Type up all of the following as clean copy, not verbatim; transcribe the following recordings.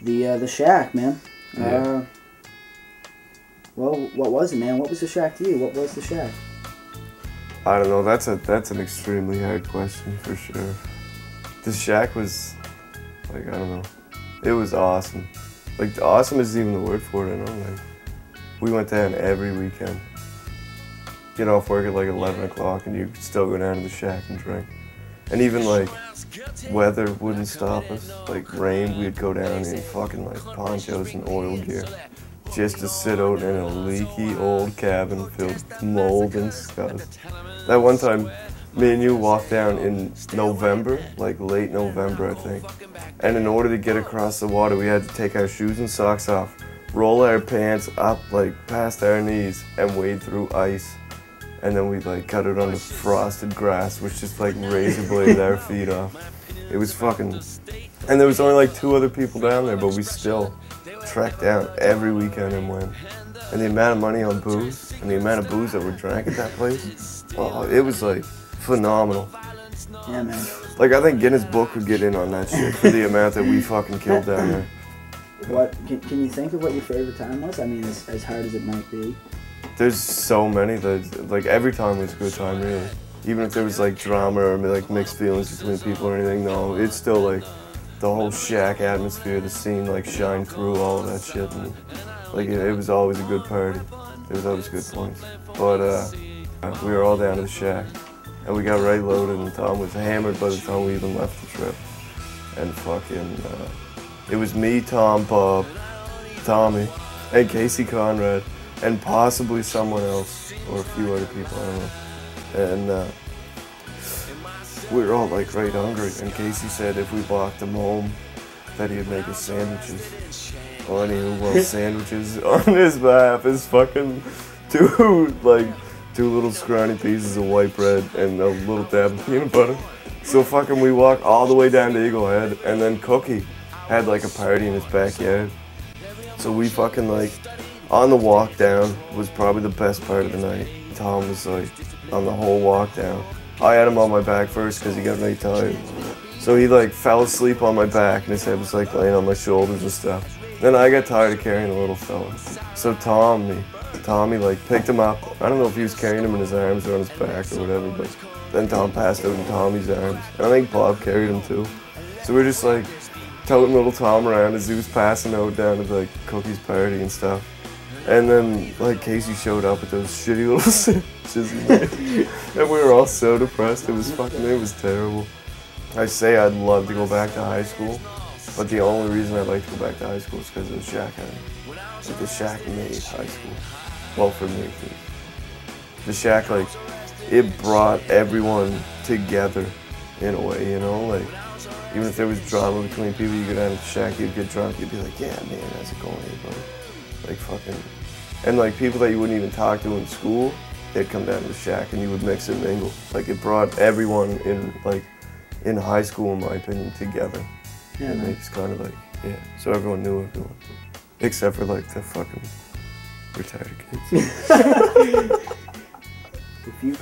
The shack, man. Yeah. Well, what was it, man? What was the shack to you? What was the shack? I don't know. That's an extremely hard question for sure. The shack was, like, I don't know. It was awesome. Like, awesome isn't even the word for it, I know. Like, we went down every weekend. Get off work at like 11 o'clock and you could still go down to the shack and drink. And even like, weather wouldn't stop us. Like rain, we'd go down in fucking like ponchos and oil gear. Just to sit out in a leaky old cabin filled with mold and scuzz. That one time, me and you walked down in November, like late November I think. And in order to get across the water, we had to take our shoes and socks off, roll our pants up like past our knees and wade through ice. And then we like cut it on the frosted grass, which just like razor bladed our feet off. It was fucking, and there was only like 2 other people down there, but we still trekked down every weekend and went. And the amount of money on booze, and the amount of booze that were drank at that place, oh, it was like phenomenal. Yeah, man. Like I think Guinness Book would get in on that shit for the amount that we fucking killed down there. What, can you think of what your favorite time was? I mean, as hard as it might be. There's so many that, like, every time was a good time, really. Even if there was, like, drama or, like, mixed feelings between people or anything, no, it's still, like, the whole shack atmosphere, the scene, like, shined through all of that shit. And, like, it was always a good party. There was always good points. But, we were all down to the shack, and we got right loaded, and Tom was hammered by the time we even left the trip. And fucking, it was me, Tom, Bob, Tommy, and Casey Conrad. And possibly someone else, or a few other people, I don't know. And we were all like right hungry, and Casey said if we walked him home, that he'd make us sandwiches. Well, anywho, well, sandwiches on his behalf is fucking two little scrawny pieces of white bread and a little dab of peanut butter. So fucking we walked all the way down to Eagle Head, and then Cookie had like a party in his backyard. So we fucking like, on the walk down was probably the best part of the night. Tom was like on the whole walk down. I had him on my back first because he got really tired. So he like fell asleep on my back and his head was like laying on my shoulders and stuff. Then I got tired of carrying the little fella. So Tommy like picked him up. I don't know if he was carrying him in his arms or on his back or whatever, but then Tom passed out in Tommy's arms. And I think Bob carried him too. So we're just like toting little Tom around as he was passing out down to like Cookie's party and stuff. And then, like, Casey showed up with those shitty little sandwiches he made. And we were all so depressed. It was terrible. I say I'd love to go back to high school, but the only reason I'd like to go back to high school is because of the shack. Like, the shack made high school. Well, for me, too. The shack, like, it brought everyone together in a way, you know? Like, even if there was drama between people, you go down to the shack, you'd get drunk, you'd be like, yeah, man, how's it going, everybody? Like fucking, and like people that you wouldn't even talk to in school, they'd come down to the shack and you would mix and mingle. Like it brought everyone in high school, in my opinion, together. Yeah, it makes kind of like, yeah, so everyone knew everyone. Except for like the fucking retarded kids. If you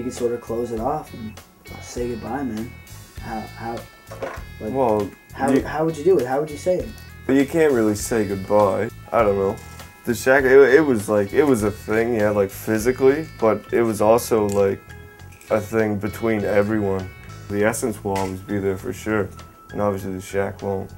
could sort of close it off and say goodbye, man, how would you do it? How would you say it? But you can't really say goodbye. I don't know. The shack, it was a thing, yeah, like physically, but it was also like a thing between everyone. The essence will always be there for sure, and obviously the shack won't.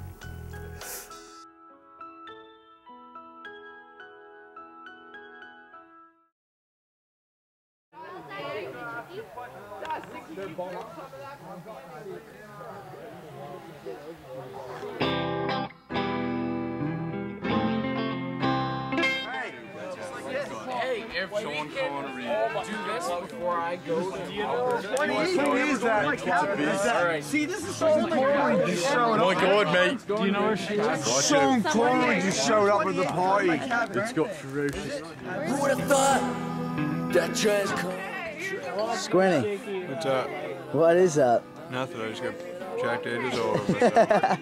Sean Connery. Do this before I go to Who is that? Alright. See, this is Sean Connery just showing up. My God, mate. Do you know where she is? Sean Connery just showed up at the party. It's got ferocious. Who would have thought that dress code? Squinty, What's up? what is up? Nothing. I just got jacked edges all over myself.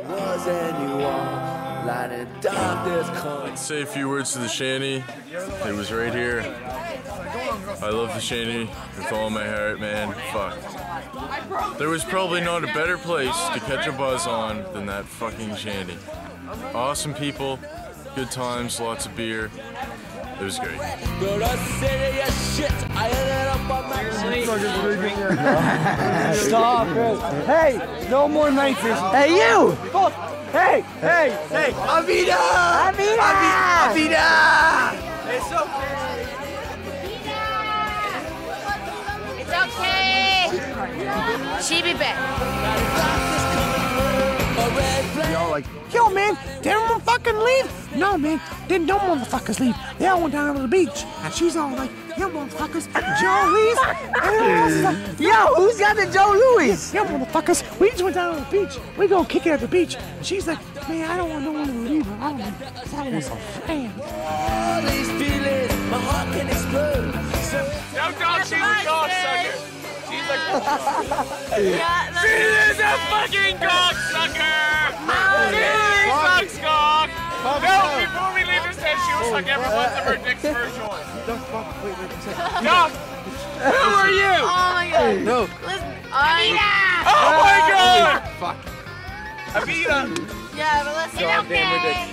Was and you are Light in darkness comes. Say a few words to the shanty. It was right here. I love the shanty with all my heart, man. Fuck. There was probably not a better place to catch a buzz on than that fucking shanty. Awesome people, good times, lots of beer. It was great. Stop, Chris. Hey, no more night fish. Hey, you! Fuck. Hey, hey, hey. Avida! Avida! Avida! It's okay. She be back. Y'all like, yo, man, they don't fucking leave. No, man, they don't motherfuckers leave. They all went down to the beach. And she's all like, yo, motherfuckers, Joe Louis. Like, Yo, who's got the Joe Louis? yo, motherfuckers, we just went down to the beach. We go kick it at the beach. And she's like, man, I don't want no one to leave her. I want some fans. All these feelings, my heart can explode. No, dog, she's a cocksucker. She's a Yeah, She is a fucking cocksucker! She sucks cock! No, before we leave this tent, she will suck every one of her dicks for a joint. Doc! Who are you? Oh my god. No. Listen, Oh my god! Fuck. Avita! yeah, but listen. It's okay.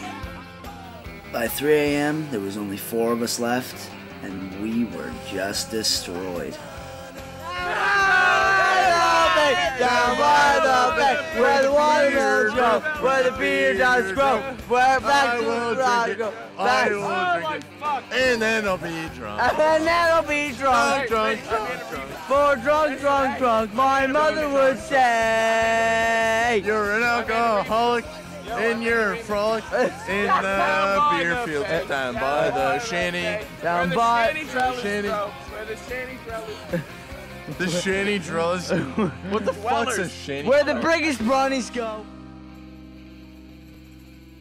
By 3 a.m., there was only 4 of us left, and we were just destroyed. Down by the bay, where the watermelons grow, where the beer does grow, where back to the rock go. I will drink it. And then I'll be drunk. And then I'll be drunk, for drunk, my mother would say. You're an alcoholic and you're frolic in the beer field. Down by the shanty. Down by Where the shanty trellis. The shanty draws. What the fuck's a shanty? where the biggest brownies go.